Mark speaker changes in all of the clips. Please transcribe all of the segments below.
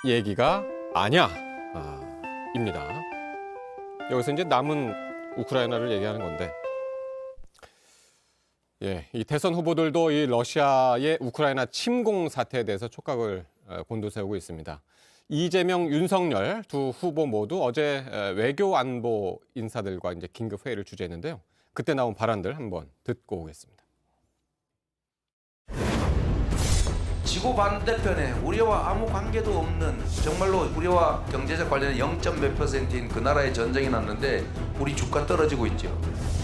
Speaker 1: 얘기가 아냐 입니다. 여기서 이제 남은 우크라이나를 얘기하는 건데, 이 대선 후보들도 이 러시아의 우크라이나 침공 사태에 대해서 촉각을 곤두세우고 있습니다. 이재명, 윤석열 두 후보 모두 어제 외교 안보 인사들과 이제 긴급 회의를 주재했는데요. 그때 나온 발언들 한번 듣고 오겠습니다.
Speaker 2: 지구 반대편에 우리와 아무 관계도 없는, 정말로 우리와 경제적 관련이 0.몇 %인 그 나라에 전쟁이 났는데 우리 주가 떨어지고 있죠.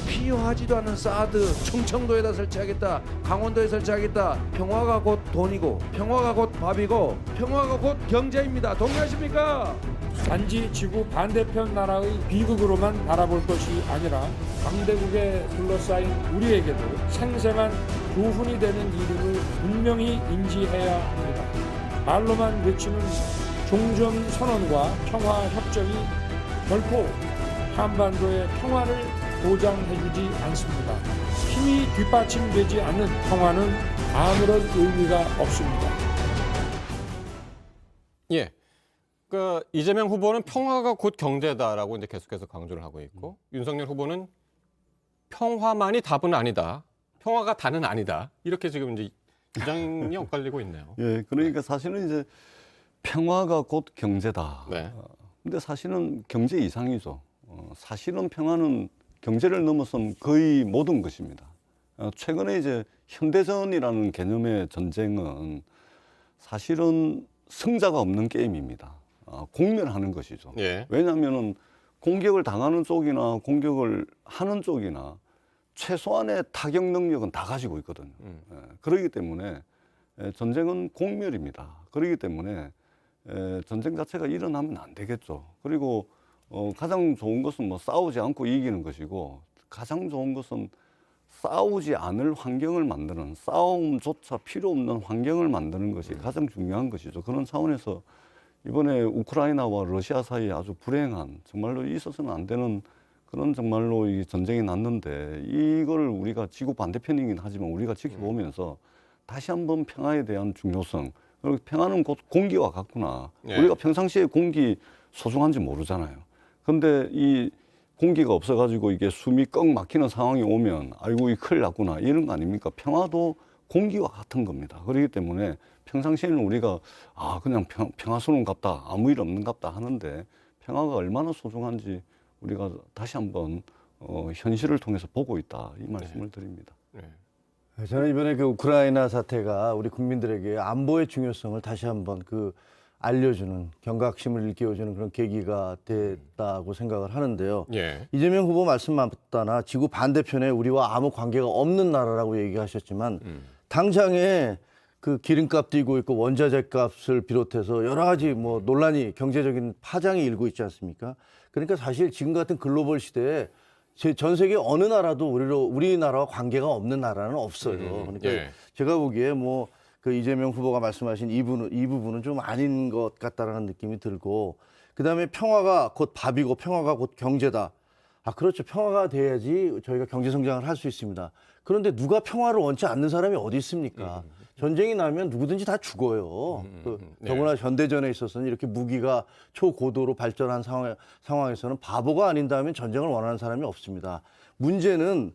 Speaker 2: 필요하지도 않은 사드 충청도에다 설치하겠다, 강원도에 설치하겠다. 평화가 곧 돈이고, 평화가 곧 밥이고, 평화가 곧 경제입니다. 동의하십니까?
Speaker 3: 단지 지구 반대편 나라의 비극으로만 바라볼 것이 아니라 강대국에 둘러싸인 우리에게도 생생한 교훈이 되는 일임을 분명히 인지해야 합니다. 말로만 외치는 종전선언과 평화협정이 결코 한반도의 평화를 보장해주지 않습니다. 힘이 뒷받침되지 않는 평화는 아무런 의미가 없습니다.
Speaker 1: 그 이재명 후보는 평화가 곧 경제다라고 이제 계속해서 강조를 하고 있고, 윤석열 후보는 평화만이 답은 아니다, 평화가 다는 아니다, 이렇게 지금 이제 주장이 엇갈리고 있네요.
Speaker 4: 그러니까 사실은 이제 평화가 곧 경제다.
Speaker 1: 네.
Speaker 4: 근데 사실은 경제 이상이죠. 사실은 평화는 경제를 넘어선 거의 모든 것입니다. 최근에 이제 현대전이라는 개념의 전쟁은 사실은 승자가 없는 게임입니다. 공멸하는 것이죠. 왜냐하면 공격을 당하는 쪽이나 공격을 하는 쪽이나 최소한의 타격 능력은 다 가지고 있거든요. 그렇기 때문에 전쟁은 공멸입니다. 그렇기 때문에 전쟁 자체가 일어나면 안 되겠죠. 그리고 가장 좋은 것은 뭐 싸우지 않고 이기는 것이고, 가장 좋은 것은 싸우지 않을 환경을 만드는, 싸움조차 필요 없는 환경을 만드는 것이 가장 중요한 것이죠. 그런 차원에서 이번에 우크라이나와 러시아 사이에 아주 불행한, 정말로 있어서는 안 되는 그런 정말로 이 전쟁이 났는데, 이걸 우리가 지구 반대편이긴 하지만 우리가 지켜보면서 다시 한번 평화에 대한 중요성, 그리고 평화는 곧 공기와 같구나. 우리가 평상시에 공기 소중한지 모르잖아요. 근데 이 공기가 없어가지고 이게 숨이 꺽 막히는 상황이 오면 아이고 이 큰일 났구나, 이런 거 아닙니까? 평화도 공기와 같은 겁니다. 그렇기 때문에 평상시에는 우리가 그냥 평화스러운 갑다, 아무 일 없는 갑다 하는데, 평화가 얼마나 소중한지 우리가 다시 한번 현실을 통해서 보고 있다, 이 말씀을 드립니다.
Speaker 5: 저는 이번에 그 우크라이나 사태가 우리 국민들에게 안보의 중요성을 다시 한번 알려주는, 경각심을 일깨워주는 그런 계기가 됐다고 생각을 하는데요. 이재명 후보 말씀 맞다나 지구 반대편에 우리와 아무 관계가 없는 나라라고 얘기하셨지만 당장에 그 기름값 뛰고 있고 원자재 값을 비롯해서 여러 가지 뭐 논란이, 경제적인 파장이 일고 있지 않습니까? 그러니까 사실 지금 같은 글로벌 시대에 전 세계 어느 나라도 우리나라와 관계가 없는 나라는 없어요. 그러니까 제가 보기에 뭐 그 이재명 후보가 말씀하신 이 부분은 좀 아닌 것 같다라는 느낌이 들고, 그다음에 평화가 곧 밥이고 평화가 곧 경제다. 그렇죠. 평화가 돼야지 저희가 경제 성장을 할 수 있습니다. 그런데 누가 평화를 원치 않는 사람이 어디 있습니까? 전쟁이 나면 누구든지 다 죽어요. 더구나 현대전에 있어서는 이렇게 무기가 초고도로 발전한 상황에서는 바보가 아닌 다음에 전쟁을 원하는 사람이 없습니다. 문제는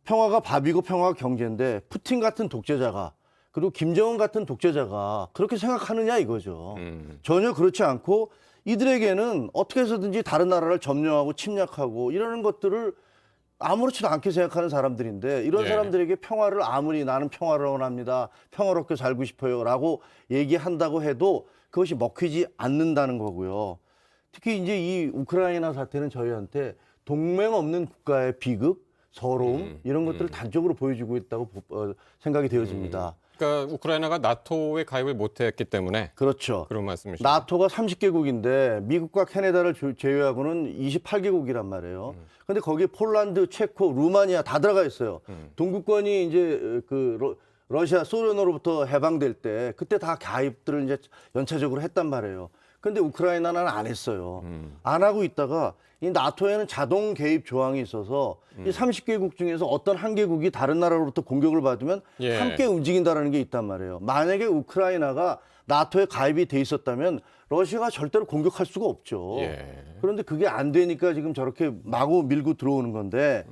Speaker 5: 평화가 밥이고 평화가 경제인데, 푸틴 같은 독재자가, 그리고 김정은 같은 독재자가 그렇게 생각하느냐 이거죠. 전혀 그렇지 않고, 이들에게는 어떻게 해서든지 다른 나라를 점령하고 침략하고 이러는 것들을 아무렇지도 않게 생각하는 사람들인데, 이런 사람들에게 평화를 아무리 나는 평화를 원합니다, 평화롭게 살고 싶어요 라고 얘기한다고 해도 그것이 먹히지 않는다는 거고요. 특히 이제 이 우크라이나 사태는 저희한테 동맹 없는 국가의 비극, 서러움, 이런 것들을 단적으로 보여주고 있다고 생각이 되어집니다.
Speaker 1: 그러니까 우크라이나가 나토에 가입을 못했기 때문에.
Speaker 5: 그렇죠.
Speaker 1: 그런 말씀이시죠.
Speaker 5: 나토가 30개국인데 미국과 캐나다를 제외하고는 28개국이란 말이에요. 근데 거기에 폴란드, 체코, 루마니아 다 들어가 있어요. 동구권이 이제 러시아, 소련으로부터 해방될 때 그때 다 가입들을 이제 연차적으로 했단 말이에요. 근데 우크라이나는 안 했어요. 안 하고 있다가 이 나토에는 자동 개입 조항이 있어서 이 30개국 중에서 어떤 한 개국이 다른 나라로부터 공격을 받으면 함께 움직인다라는 게 있단 말이에요. 만약에 우크라이나가 나토에 가입이 돼 있었다면 러시아가 절대로 공격할 수가 없죠.
Speaker 1: 예.
Speaker 5: 그런데 그게 안 되니까 지금 저렇게 마구 밀고 들어오는 건데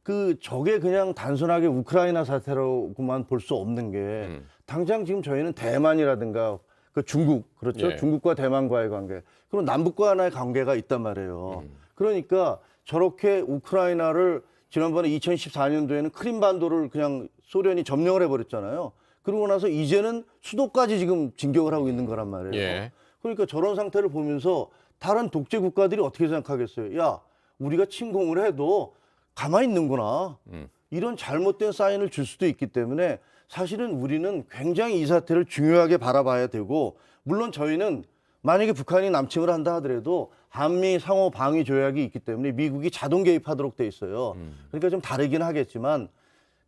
Speaker 5: 그 저게 그냥 단순하게 우크라이나 사태로만 볼 수 없는 게 당장 지금 저희는 대만이라든가 그 중국 그렇죠?
Speaker 1: 예.
Speaker 5: 중국과 대만과의 관계 그리고 남북과의 관계가 있단 말이에요. 그러니까 저렇게 우크라이나를 지난번에 2014년도에는 크림반도를 그냥 소련이 점령을 해버렸잖아요. 그러고 나서 이제는 수도까지 지금 진격을 하고 있는 거란 말이에요.
Speaker 1: 예.
Speaker 5: 그러니까 저런 상태를 보면서 다른 독재 국가들이 어떻게 생각하겠어요? 야, 우리가 침공을 해도 가만히 있는구나. 이런 잘못된 사인을 줄 수도 있기 때문에 사실은 우리는 굉장히 이 사태를 중요하게 바라봐야 되고 물론 저희는 만약에 북한이 남침을 한다 하더라도 한미 상호 방위 조약이 있기 때문에 미국이 자동 개입하도록 돼 있어요. 그러니까 좀 다르긴 하겠지만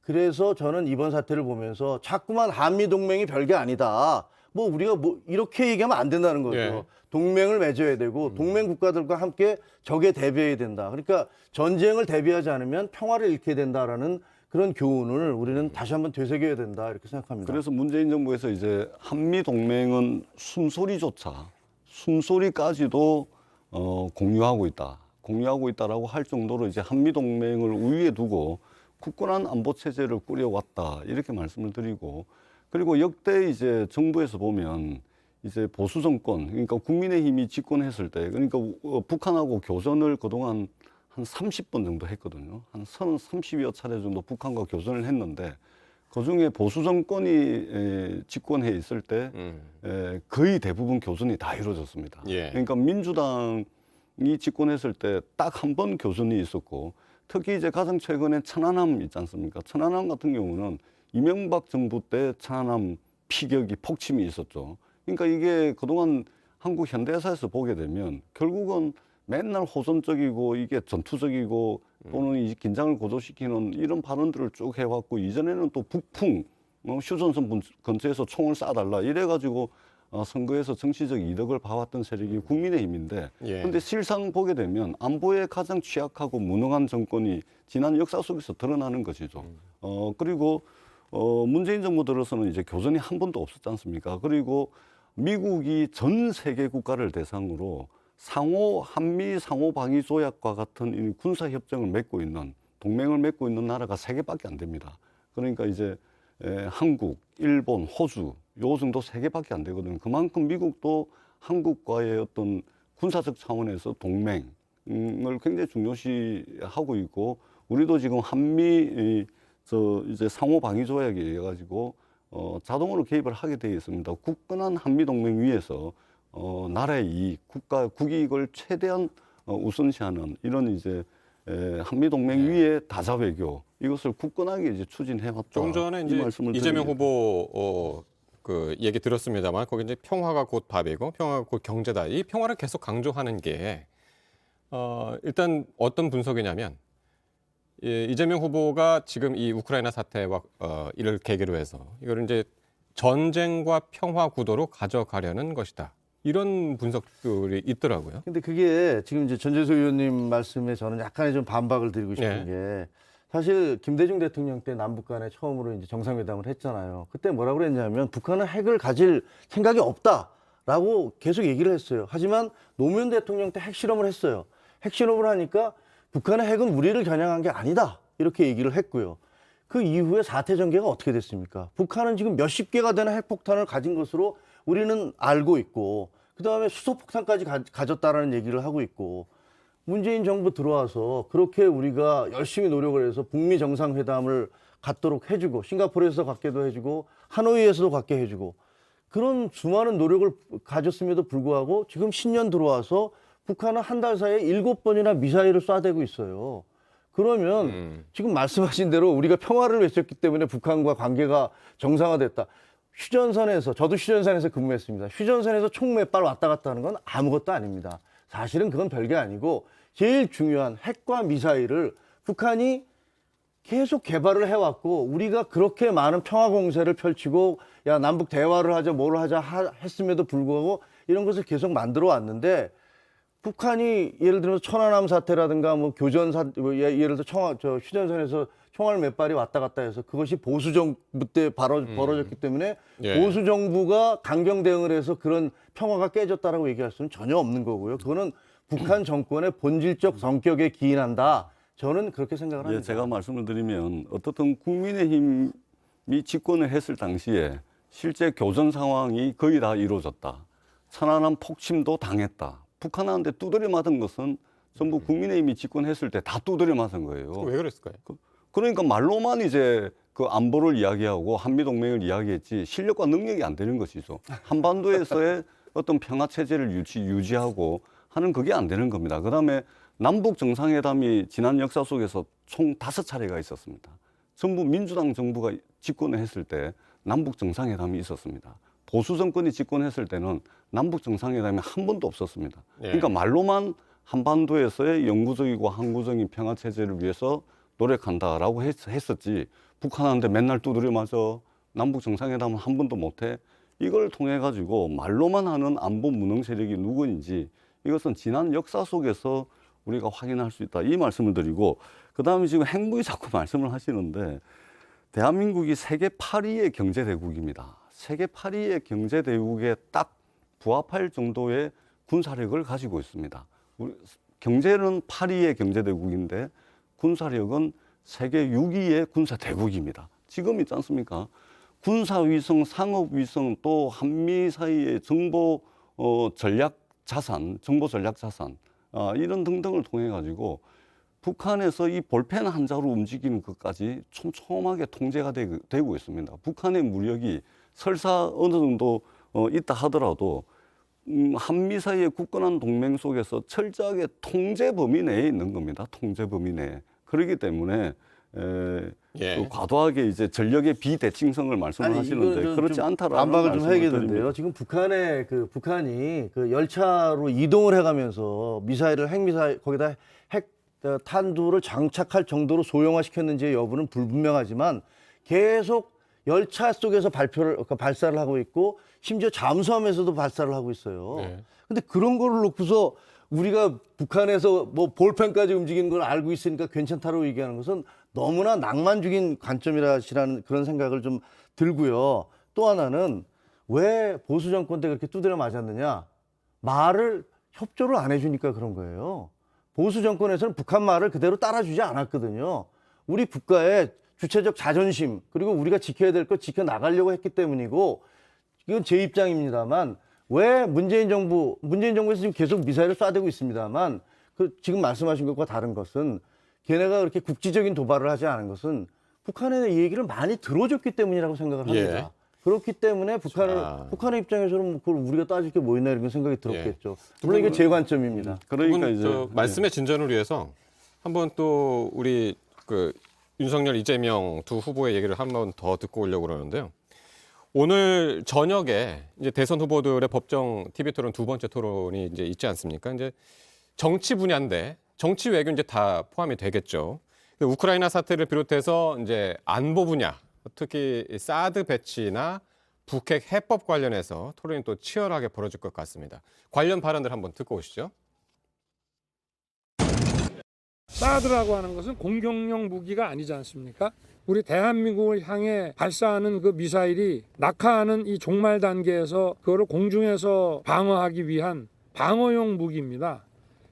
Speaker 5: 그래서 저는 이번 사태를 보면서 자꾸만 한미 동맹이 별게 아니다. 뭐 우리가 뭐 이렇게 얘기하면 안 된다는 거죠.
Speaker 1: 예.
Speaker 5: 동맹을 맺어야 되고 동맹 국가들과 함께 적에 대비해야 된다. 그러니까 전쟁을 대비하지 않으면 평화를 잃게 된다라는 그런 교훈을 우리는 다시 한번 되새겨야 된다 이렇게 생각합니다.
Speaker 4: 그래서 문재인 정부에서 이제 한미 동맹은 숨소리까지도 공유하고 있다라고 할 정도로 이제 한미 동맹을 우위에 두고 굳건한 안보 체제를 꾸려왔다 이렇게 말씀을 드리고 그리고 역대 이제 정부에서 보면 이제 보수 정권 그러니까 국민의힘이 집권했을 때 그러니까 북한하고 교전을 그동안 한 30번 정도 했거든요. 한 30여 차례 정도 북한과 교전을 했는데 그중에 보수 정권이 집권해 있을 때 거의 대부분 교전이 다 이루어졌습니다.
Speaker 1: 예.
Speaker 4: 그러니까 민주당이 집권했을 때 딱 한 번 교전이 있었고 특히 이제 가장 최근에 천안함 있지 않습니까? 천안함 같은 경우는 이명박 정부 때 천안함 피격이 폭침이 있었죠. 그러니까 이게 그동안 한국 현대사에서 보게 되면 결국은 맨날 호전적이고 이게 전투적이고 또는 이 긴장을 고조시키는 이런 발언들을 쭉 해왔고 이전에는 또 북풍 휴전선 근처에서 총을 쏴달라 이래가지고 선거에서 정치적 이득을 봐왔던 세력이 국민의힘인데
Speaker 1: 예.
Speaker 4: 그런데 실상 보게 되면 안보에 가장 취약하고 무능한 정권이 지난 역사 속에서 드러나는 것이죠. 그리고 문재인 정부 들어서는 이제 교전이 한 번도 없었지 않습니까? 그리고 미국이 전 세계 국가를 대상으로 한미 상호 방위 조약과 같은 이 군사 협정을 맺고 있는 동맹을 맺고 있는 나라가 3개밖에 안 됩니다. 그러니까 이제 한국, 일본, 호주 요 정도 3개밖에 안 되거든요. 그만큼 미국도 한국과의 어떤 군사적 차원에서 동맹을 굉장히 중요시하고 있고 우리도 지금 한미 이제 상호 방위 조약에 의해 가지고 자동으로 개입을 하게 되어 있습니다. 굳건한 한미 동맹 위에서 나라의 이익, 국익을 최대한 우선시하는 이런 이제 한미 동맹 위에 다자 외교 이것을 굳건하게 이제 추진해왔다.
Speaker 1: 조금 전에
Speaker 4: 이
Speaker 1: 이제
Speaker 4: 말씀을
Speaker 1: 이재명
Speaker 4: 드립니다.
Speaker 1: 후보 그 얘기 들었습니다만 거기 이제 평화가 곧 밥이고 평화가 곧 경제다. 이 평화를 계속 강조하는 게 일단 어떤 분석이냐면 이재명 후보가 지금 이 우크라이나 사태와 이를 계기로 해서 이걸 이제 전쟁과 평화 구도로 가져가려는 것이다. 이런 분석들이 있더라고요.
Speaker 5: 근데 그게 지금 이제 전재수 의원님 말씀에 저는 약간의 좀 반박을 드리고 싶은
Speaker 1: 네.
Speaker 5: 게 사실 김대중 대통령 때 남북 간에 처음으로 이제 정상회담을 했잖아요. 그때 뭐라고 그랬냐면 북한은 핵을 가질 생각이 없다라고 계속 얘기를 했어요. 하지만 노무현 대통령 때 핵실험을 했어요. 핵실험을 하니까 북한의 핵은 우리를 겨냥한 게 아니다. 이렇게 얘기를 했고요. 그 이후에 4태 전개가 어떻게 됐습니까? 북한은 지금 몇십 개가 되는 핵폭탄을 가진 것으로 우리는 알고 있고 그다음에 수소폭탄까지 가졌다라는 얘기를 하고 있고 문재인 정부 들어와서 그렇게 우리가 열심히 노력을 해서 북미 정상회담을 갖도록 해주고 싱가포르에서 갖게도 해주고 하노이에서도 갖게 해주고 그런 수많은 노력을 가졌음에도 불구하고 지금 신년 들어와서 북한은 한 달 사이에 7번이나 미사일을 쏴대고 있어요. 그러면 지금 말씀하신 대로 우리가 평화를 외쳤기 때문에 북한과 관계가 정상화됐다. 휴전선에서 저도 휴전선에서 근무했습니다. 휴전선에서 총 몇 발 왔다 갔다 하는 건 아무것도 아닙니다. 사실은 그건 별게 아니고 제일 중요한 핵과 미사일을 북한이 계속 개발을 해왔고 우리가 그렇게 많은 평화 공세를 펼치고 야 남북 대화를 하자 뭐를 하자 했음에도 불구하고 이런 것을 계속 만들어 왔는데 북한이 예를 들어서 천안함 사태라든가 뭐 교전 예를 들어 휴전선에서 총알 몇 발이 왔다 갔다 해서 그것이 보수 정부 때 벌어졌기 때문에
Speaker 1: 예.
Speaker 5: 보수 정부가 강경 대응을 해서 그런 평화가 깨졌다라고 얘기할 수는 전혀 없는 거고요. 그거는 북한 정권의 본질적 성격에 기인한다. 저는 그렇게 생각을 합니다.
Speaker 4: 제가 말씀을 드리면 어떻든 국민의힘이 집권을 했을 당시에 실제 교전 상황이 거의 다 이루어졌다. 천안함 폭침도 당했다. 북한한테 두드려 맞은 것은 전부 국민의힘이 집권했을 때 다 두드려 맞은 거예요.
Speaker 1: 왜 그랬을까요?
Speaker 4: 그러니까 말로만 이제 그 안보를 이야기하고 한미동맹을 이야기했지 실력과 능력이 안 되는 것이죠. 한반도에서의 어떤 평화 체제를 유지하고 하는 그게 안 되는 겁니다. 그다음에 남북 정상회담이 지난 역사 속에서 총 5차례가 있었습니다. 전부 민주당 정부가 집권을 했을 때 남북 정상회담이 있었습니다. 보수 정권이 집권했을 때는 남북 정상회담이 한 번도 없었습니다. 그러니까 말로만 한반도에서의 영구적이고 항구적인 평화 체제를 위해서 노력한다라고 했었지 북한한테 맨날 두드려 맞아 남북 정상회담은 한 번도 못해 이걸 통해 가지고 말로만 하는 안보 무능 세력이 누구인지 이것은 지난 역사 속에서 우리가 확인할 수 있다 이 말씀을 드리고 그다음에 지금 핵무기 자꾸 말씀을 하시는데 대한민국이 세계 8위의 경제대국입니다. 세계 8위의 경제대국에 딱 부합할 정도의 군사력을 가지고 있습니다. 경제는 8위의 경제대국인데 군사력은 세계 6위의 군사대국입니다. 지금 있지 않습니까? 군사위성, 상업위성 또 한미 사이의 정보 전략 자산, 정보 전략 자산 이런 등등을 통해 가지고 북한에서 이 볼펜 한 자로 움직이는 것까지 촘촘하게 통제가 되고 있습니다. 북한의 무력이 설사 어느 정도 있다 하더라도 한미 사이의 굳건한 동맹 속에서 철저하게 통제 범위 내에 있는 겁니다. 통제 범위 내에. 그렇기 때문에 또 과도하게 이제 전력의 비대칭성을 말씀을 하시는데 그렇지 않다라는
Speaker 5: 반박을 좀 해야겠는데요. 지금 북한이 그 열차로 이동을 해가면서 미사일을 핵미사일 거기다 핵 탄두를 장착할 정도로 소형화시켰는지의 여부는 불분명하지만 계속 열차 속에서 발사를 하고 있고 심지어 잠수함에서도 발사를 하고 있어요. 근데 그런 거를 놓고서 우리가 북한에서 뭐 볼펜까지 움직이는 걸 알고 있으니까 괜찮다고 얘기하는 것은 너무나 낭만적인 관점이라는 그런 생각을 좀 들고요. 또 하나는 왜 보수 정권 때 그렇게 두드려 맞았느냐? 말을 협조를 안 해주니까 그런 거예요. 보수 정권에서는 북한 말을 그대로 따라주지 않았거든요. 우리 국가의 주체적 자존심 그리고 우리가 지켜야 될 것 지켜나가려고 했기 때문이고 이건 제 입장입니다만 왜 문재인 정부에서 지금 계속 미사일을 쏴대고 있습니다만 그 지금 말씀하신 것과 다른 것은 걔네가 그렇게 국지적인 도발을 하지 않은 것은 북한의 얘기를 많이 들어줬기 때문이라고 생각을 합니다. 그렇기 때문에 북한의 입장에서는 뭐 그걸 우리가 따질 게 뭐 있나 이런 생각이 들었겠죠. 물론 이게 제 관점입니다.
Speaker 1: 그러니까 이제 말씀의 진전을 위해서 한번 또 우리 그 윤석열, 이재명 두 후보의 얘기를 한번 더 듣고 오려고 그러는데요. 오늘 저녁에 이제 대선 후보들의 법정 TV 토론 두 번째 토론이 이제 있지 않습니까? 이제 정치 분야인데 정치 외교 이제 다 포함이 되겠죠. 우크라이나 사태를 비롯해서 이제 안보 분야, 특히 사드 배치나 북핵 해법 관련해서 토론이 또 치열하게 벌어질 것 같습니다. 관련 발언들 한번 듣고 오시죠.
Speaker 3: 사드라고 하는 것은 공격용 무기가 아니지 않습니까? 우리 대한민국을 향해 발사하는 그 미사일이 낙하하는 이 종말 단계에서 그거를 공중에서 방어하기 위한 방어용 무기입니다.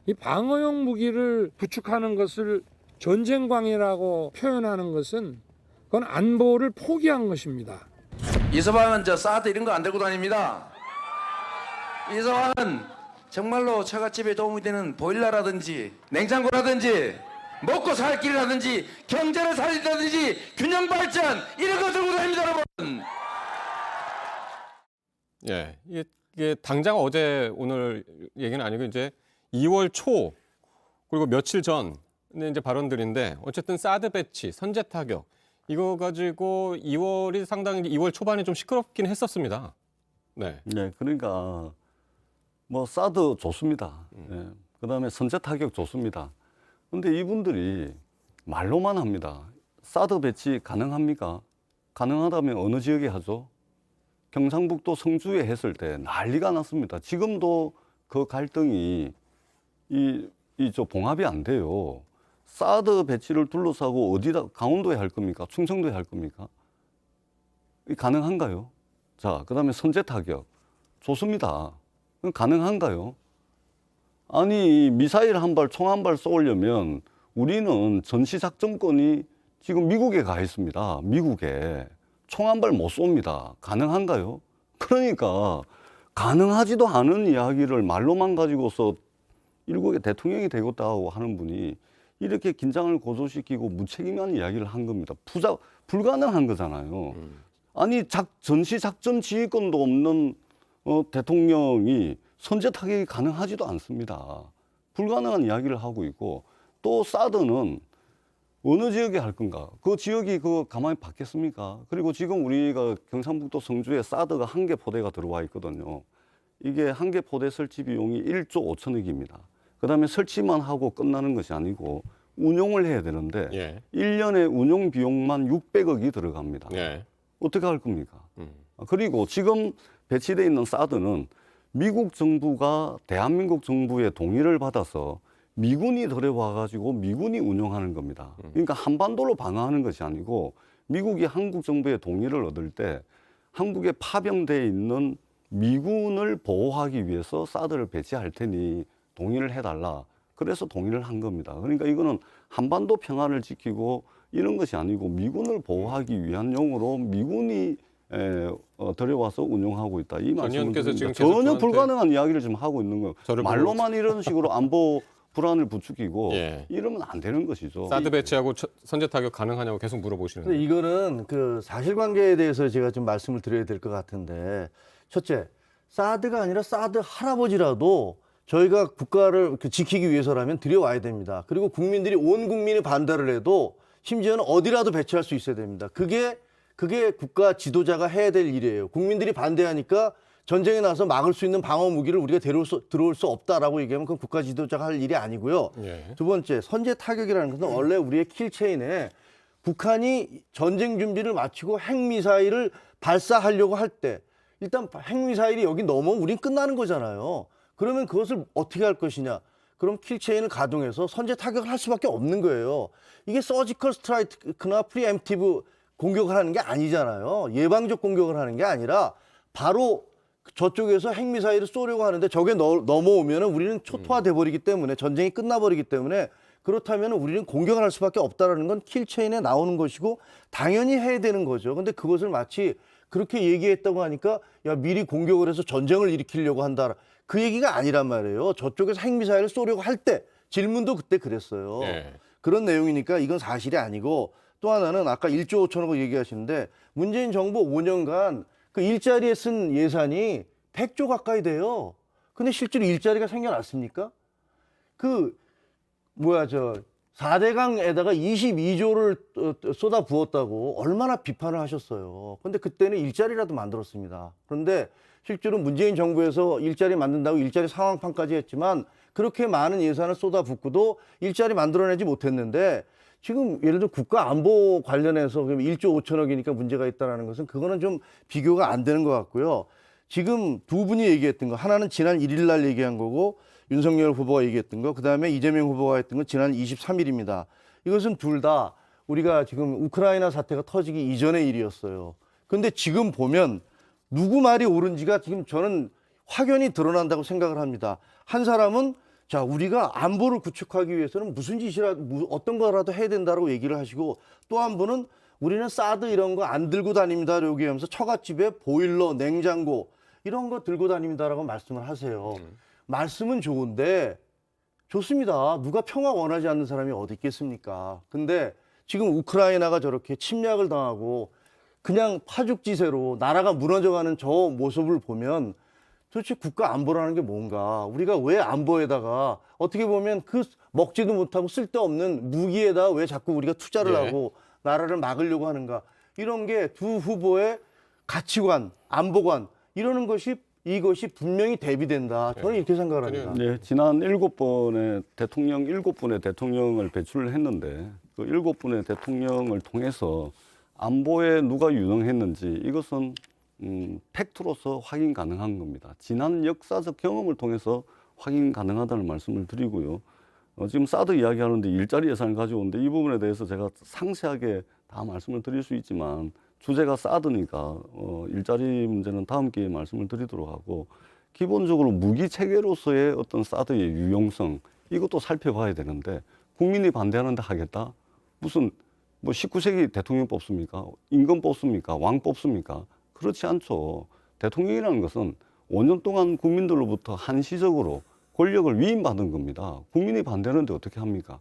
Speaker 3: 이 방어용 무기를 구축하는 것을 전쟁광이라고 표현하는 것은 그건 안보를 포기한 것입니다.
Speaker 2: 이서방은 저 사드 이런 거 안 들고 다닙니다. 이서방은 정말로 처갓집에 도움이 되는 보일러라든지 냉장고라든지 먹고 살 길이라든지 경제를 살리다든지 균형 발전 이런 거 들고 다닙니다, 여러분.
Speaker 1: 예, 이게 당장 어제 오늘 얘기는 아니고 이제 2월 초 그리고 며칠 전 이제 발언들인데 어쨌든 사드 배치, 선제 타격 이거 가지고 2월이 상당히 2월 초반에 좀 시끄럽긴 했었습니다. 네.
Speaker 4: 네, 그러니까 뭐 사드 좋습니다. 네. 그다음에 선제 타격 좋습니다. 근데 이분들이 말로만 합니다. 사드 배치 가능합니까? 가능하다면 어느 지역에 하죠? 경상북도 성주에 했을 때 난리가 났습니다. 지금도 그 갈등이 저 봉합이 안 돼요. 사드 배치를 둘러싸고 어디다 강원도에 할 겁니까? 충청도에 할 겁니까? 이 가능한가요? 자, 그다음에 선제 타격 좋습니다. 그럼 가능한가요? 아니 미사일 한 발, 총 한 발 쏘려면 우리는 전시작전권이 지금 미국에 가 있습니다. 미국에 총 한 발 못 쏩니다. 가능한가요? 그러니까 가능하지도 않은 이야기를 말로만 가지고서 일국의 대통령이 되겠다고 하는 분이 이렇게 긴장을 고조시키고 무책임한 이야기를 한 겁니다. 불가능한 거잖아요. 아니 전시작전 지휘권도 없는 대통령이 선제 타격이 가능하지도 않습니다. 불가능한 이야기를 하고 있고 또 사드는 어느 지역에 할 건가? 그 지역이 가만히 받겠습니까? 그리고 지금 우리가 경상북도 성주에 사드가 1개 포대가 들어와 있거든요. 이게 1개 포대 설치 비용이 1조 5천억입니다. 그다음에 설치만 하고 끝나는 것이 아니고 운용을 해야 되는데
Speaker 1: 예.
Speaker 4: 1년에 운용 비용만 600억이 들어갑니다.
Speaker 1: 예.
Speaker 4: 어떻게 할 겁니까? 그리고 지금 배치되어 있는 사드는 미국 정부가 대한민국 정부의 동의를 받아서 미군이 들여와가지고 미군이 운용하는 겁니다. 그러니까 한반도로 방어하는 것이 아니고 미국이 한국 정부의 동의를 얻을 때 한국에 파병되어 있는 미군을 보호하기 위해서 사드를 배치할 테니 동의를 해달라. 그래서 동의를 한 겁니다. 그러니까 이거는 한반도 평화를 지키고 이런 것이 아니고 미군을 보호하기 위한 용으로 미군이 들여와서 운용하고 있다. 이
Speaker 1: 의원께서 지금
Speaker 4: 말씀을
Speaker 1: 계속
Speaker 4: 전혀
Speaker 1: 저한테
Speaker 4: 불가능한 이야기를 지금 하고 있는 거예요.
Speaker 1: 저를
Speaker 4: 말로만 이런 식으로 안보 불안을 부추기고
Speaker 1: 예.
Speaker 4: 이러면 안 되는 것이죠.
Speaker 1: 사드 배치하고 선제 타격 가능하냐고 계속
Speaker 5: 근데
Speaker 1: 물어보시는데
Speaker 5: 이거는 그 사실관계에 대해서 제가 좀 말씀을 드려야 될 것 같은데, 첫째, 사드가 아니라 사드 할아버지라도 저희가 국가를 지키기 위해서라면 들여와야 됩니다. 그리고 국민들이 온 국민이 반대를 해도 심지어는 어디라도 배치할 수 있어야 됩니다. 그게 국가 지도자가 해야 될 일이에요. 국민들이 반대하니까 전쟁에 나서 막을 수 있는 방어 무기를 우리가 들어올 수 없다라고 얘기하면 그건 국가 지도자가 할 일이 아니고요.
Speaker 1: 예.
Speaker 5: 두 번째, 선제 타격이라는 것은 원래 우리의 킬체인에 북한이 전쟁 준비를 마치고 핵미사일을 발사하려고 할 때 일단 핵미사일이 여기 넘어오면 우린 끝나는 거잖아요. 그러면 그것을 어떻게 할 것이냐? 그럼 킬체인을 가동해서 선제 타격을 할 수밖에 없는 거예요. 이게 서지컬 스트라이크나 프리엠티브 공격을 하는 게 아니잖아요. 예방적 공격을 하는 게 아니라 바로 저쪽에서 핵미사일을 쏘려고 하는데 저게 넘어오면 우리는 초토화돼 버리기 때문에 전쟁이 끝나버리기 때문에 그렇다면 우리는 공격을 할 수밖에 없다라는 건 킬체인에 나오는 것이고 당연히 해야 되는 거죠. 근데 그것을 마치 그렇게 얘기했다고 하니까 야 미리 공격을 해서 전쟁을 일으키려고 한다. 그 얘기가 아니란 말이에요. 저쪽에서 핵미사일을 쏘려고 할 때 질문도 그때 그랬어요.
Speaker 1: 예.
Speaker 5: 그런 내용이니까 이건 사실이 아니고 또 하나는 아까 1조 5천억 얘기하시는데 문재인 정부 5년간 그 일자리에 쓴 예산이 100조 가까이 돼요. 근데 실제로 일자리가 생겨났습니까? 그 4대강에다가 22조를 쏟아 부었다고 얼마나 비판을 하셨어요. 근데 그때는 일자리라도 만들었습니다. 그런데 실제로 문재인 정부에서 일자리 만든다고 일자리 상황판까지 했지만 그렇게 많은 예산을 쏟아 붓고도 일자리 만들어내지 못했는데 지금 예를 들어 국가 안보 관련해서 1조 5천억이니까 문제가 있다는 것은 그거는 좀 비교가 안 되는 것 같고요. 지금 두 분이 얘기했던 거 하나는 지난 1일 날 얘기한 거고 윤석열 후보가 얘기했던 거 그다음에 이재명 후보가 했던 건 지난 23일입니다. 이것은 둘 다 우리가 지금 우크라이나 사태가 터지기 이전의 일이었어요. 그런데 지금 보면 누구 말이 옳은지가 지금 저는 확연히 드러난다고 생각을 합니다. 한 사람은 자, 우리가 안보를 구축하기 위해서는 무슨 짓이라도 어떤 거라도 해야 된다고 얘기를 하시고 또 한 분은 우리는 사드 이런 거 안 들고 다닙니다. 여기 하면서 처갓집에 보일러, 냉장고 이런 거 들고 다닙니다라고 말씀을 하세요. 말씀은 좋은데 좋습니다. 누가 평화 원하지 않는 사람이 어디 있겠습니까? 근데 지금 우크라이나가 저렇게 침략을 당하고 그냥 파죽지세로 나라가 무너져가는 저 모습을 보면 도대체 국가 안보라는 게 뭔가 우리가 왜 안보에다가 어떻게 보면 그 먹지도 못하고 쓸데없는 무기에다 왜 자꾸 우리가 투자를 하고 나라를 막으려고 하는가 이런 게 두 후보의 가치관, 안보관 이러는 것이 이것이 분명히 대비된다. 저는 이렇게 생각을 합니다.
Speaker 4: 네, 지난 7분의 대통령을 배출을 했는데 그 7분의 대통령을 통해서 안보에 누가 유능했는지 이것은 팩트로서 확인 가능한 겁니다. 지난 역사적 경험을 통해서 확인 가능하다는 말씀을 드리고요. 지금 사드 이야기하는데 일자리 예산을 가져오는데 이 부분에 대해서 제가 상세하게 다 말씀을 드릴 수 있지만 주제가 사드니까 일자리 문제는 다음 기회에 말씀을 드리도록 하고 기본적으로 무기 체계로서의 어떤 사드의 유용성 이것도 살펴봐야 되는데 국민이 반대하는데 하겠다? 무슨 뭐 19세기 대통령 뽑습니까? 임금 뽑습니까? 왕 뽑습니까? 그렇지 않죠. 대통령이라는 것은 5년 동안 국민들로부터 한시적으로 권력을 위임받은 겁니다. 국민이 반대하는데 어떻게 합니까?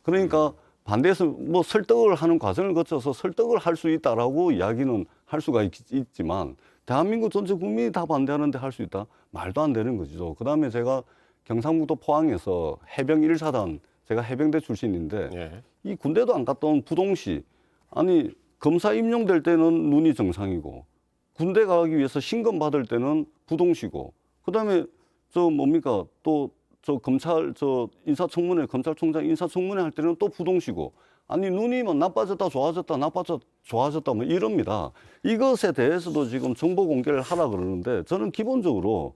Speaker 4: 그러니까 반대해서 뭐 설득을 하는 과정을 거쳐서 설득을 할 수 있다라고 이야기는 할 수가 있지만 대한민국 전체 국민이 다 반대하는데 할 수 있다? 말도 안 되는 거죠. 그다음에 제가 경상북도 포항에서 해병 1사단 제가 해병대 출신인데
Speaker 1: 예.
Speaker 4: 이 군대도 안 갔다 온 부동시 아니 검사 임용될 때는 눈이 정상이고 군대 가기 위해서 신검 받을 때는 부동시고 그다음에 저 뭡니까 또 저 검찰 저 인사청문회 검찰총장 인사청문회 할 때는 또 부동시고 아니 눈이 뭐 나빠졌다 좋아졌다 나빠졌다 좋아졌다 뭐 이럽니다. 이것에 대해서도 지금 정보 공개를 하라 그러는데 저는 기본적으로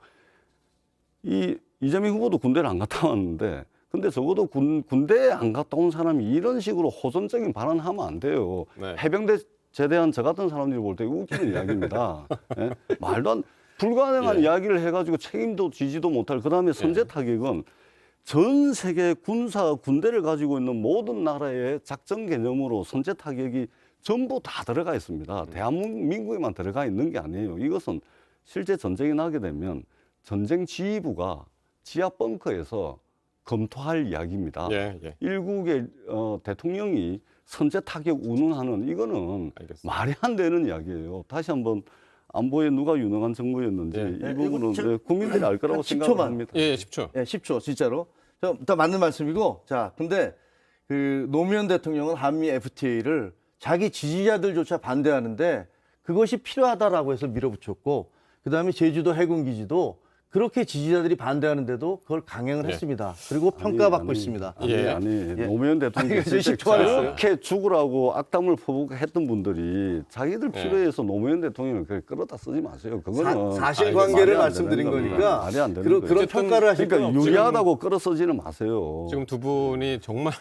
Speaker 4: 이 이재명 후보도 군대를 안 갔다 왔는데 근데 적어도 군대에 안 갔다 온 사람이 이런 식으로 호전적인 발언하면 안 돼요.
Speaker 1: 네.
Speaker 4: 해병대 제대한 저 같은 사람들이 볼 때 웃기는 이야기입니다. 예? 말도 안 불가능한 이야기를 해가지고 책임도 지지도 못할 그다음에 선제 타격은 전 세계 군대를 가지고 있는 모든 나라의 작전 개념으로 선제 타격이 전부 다 들어가 있습니다. 대한민국에만 들어가 있는 게 아니에요. 이것은 실제 전쟁이 나게 되면 전쟁 지휘부가 지하 벙커에서 검토할 이야기입니다.
Speaker 1: 예, 예.
Speaker 4: 일국의 대통령이 선제 타격 운운하는 이거는
Speaker 1: 알겠습니다.
Speaker 4: 말이 안 되는 이야기예요. 다시 한번 안보에 누가 유능한 정부였는지
Speaker 1: 예.
Speaker 4: 이 부분은
Speaker 5: 이거 저-
Speaker 4: 국민들이 알 거라고
Speaker 5: 한 10초만.
Speaker 4: 생각합니다.
Speaker 1: 예, 10초.
Speaker 5: 예, 10초 진짜로. 다 맞는 말씀이고. 자, 근데 그 노무현 대통령은 한미 FTA를 자기 지지자들조차 반대하는데 그것이 필요하다라고 해서 밀어붙였고 그다음에 제주도 해군 기지도 그렇게 지지자들이 반대하는데도 그걸 강행을
Speaker 1: 예.
Speaker 5: 했습니다. 그리고 평가받고
Speaker 4: 아니,
Speaker 5: 있습니다.
Speaker 4: 아니,
Speaker 1: 예.
Speaker 4: 노무현 대통령이
Speaker 5: 아니, 그래서 10초 하겠어요.
Speaker 4: 그렇게 죽으라고 악담을 퍼붓고 했던 분들이 자기들 필요해서 노무현 대통령을 그렇게 끌어다 쓰지 마세요. 그거는
Speaker 5: 사실관계를
Speaker 4: 말이 안
Speaker 5: 말씀드린
Speaker 4: 되는 겁니다.
Speaker 5: 거니까
Speaker 4: 말이 안 되는
Speaker 5: 그런
Speaker 4: 거예요.
Speaker 5: 평가를 하실 건
Speaker 4: 그러니까 유리하다고 끌어 쓰지는 마세요.
Speaker 1: 지금 두 분이 정말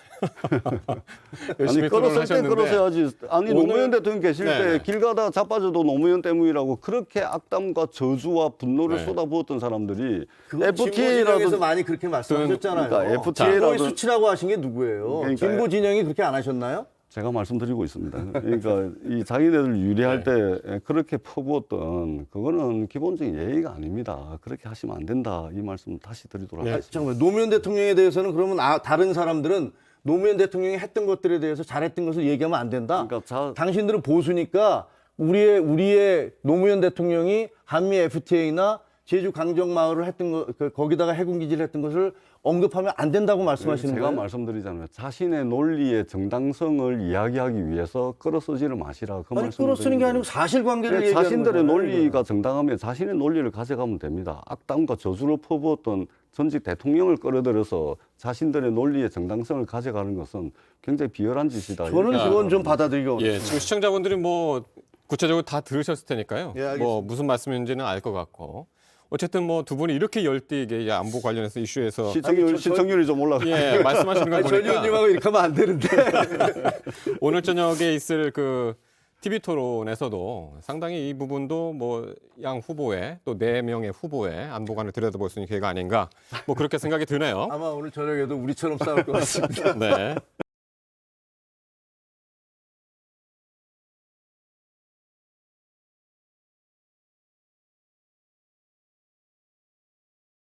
Speaker 4: 아니
Speaker 1: 열심히
Speaker 4: 끌었을
Speaker 1: 토론을
Speaker 4: 때
Speaker 1: 하셨는데
Speaker 4: 끌어서야지. 아니
Speaker 1: 오늘-
Speaker 4: 노무현 대통령 계실
Speaker 1: 네.
Speaker 4: 때 길 가다 자빠져도 노무현 때문이라고 그렇게 악담과 저주와 분노를
Speaker 1: 네.
Speaker 4: 쏟아부었던 사람들이
Speaker 5: 진보
Speaker 4: FTA라도
Speaker 5: 진영에서 많이 그렇게 말씀하셨잖아요.
Speaker 4: 그러니까
Speaker 5: 안보의
Speaker 4: FTA라도
Speaker 5: 수치라고 하신 게 누구예요?
Speaker 4: 그러니까
Speaker 5: 진보 진영이 그렇게 안 하셨나요?
Speaker 4: 제가 말씀드리고 있습니다. 그러니까 이 자기네들 유리할 때 그렇게 퍼부었던 그거는 기본적인 예의가 아닙니다. 그렇게 하시면 안 된다. 이 말씀 다시 드리도록
Speaker 1: 네.
Speaker 4: 하겠습니다.
Speaker 5: 잠깐만 노무현 대통령에 대해서는 그러면 다른 사람들은 노무현 대통령이 했던 것들에 대해서 잘했던 것을 얘기하면 안 된다.
Speaker 4: 그러니까
Speaker 5: 당신들은 보수니까 우리의 노무현 대통령이 한미 FTA나 제주 강정마을을 했던 거 거기다가 해군 기지를 했던 것을 언급하면 안 된다고 말씀하시는
Speaker 4: 제가
Speaker 5: 거예요?
Speaker 4: 말씀드리잖아요. 자신의 논리의 정당성을 이야기하기 위해서 끌어쓰지를 마시라. 그
Speaker 5: 아니
Speaker 4: 말씀을
Speaker 5: 끌어쓰는 게
Speaker 4: 드리는
Speaker 5: 아니고 사실관계를
Speaker 4: 네,
Speaker 5: 얘기하는
Speaker 4: 자신들의
Speaker 5: 거잖아요,
Speaker 4: 논리가 정당하면 자신의 논리를 가져가면 됩니다. 악담과 저주를 퍼부었던 전직 대통령을 끌어들여서 자신들의 논리의 정당성을 가져가는 것은 굉장히 비열한 짓이다.
Speaker 5: 저는
Speaker 4: 이렇게
Speaker 5: 그건 좀 받아들이기 어렵습니다.
Speaker 1: 예, 지금 시청자분들이 뭐 구체적으로 다 들으셨을 테니까요.
Speaker 5: 예, 알겠습니다.
Speaker 1: 뭐 무슨 말씀인지는 알 것 같고. 어쨌든 뭐 두 분이 이렇게 열띠게 안보 관련해서 이슈에서
Speaker 4: 시청률이 좀 올라가.
Speaker 1: 예, 말씀하시는 걸
Speaker 5: 아니, 전
Speaker 1: 보니까
Speaker 5: 의원님하고 이렇게 하면 안 되는데.
Speaker 1: 오늘 저녁에 있을 그 TV 토론에서도 상당히 이 부분도 뭐 양 후보의 또 4명의 후보의 안보관을 들여다볼 수 있는 기회가 아닌가 뭐 그렇게 생각이 드네요.
Speaker 5: 아마 오늘 저녁에도 우리처럼 싸울 것 같습니다.
Speaker 1: 네.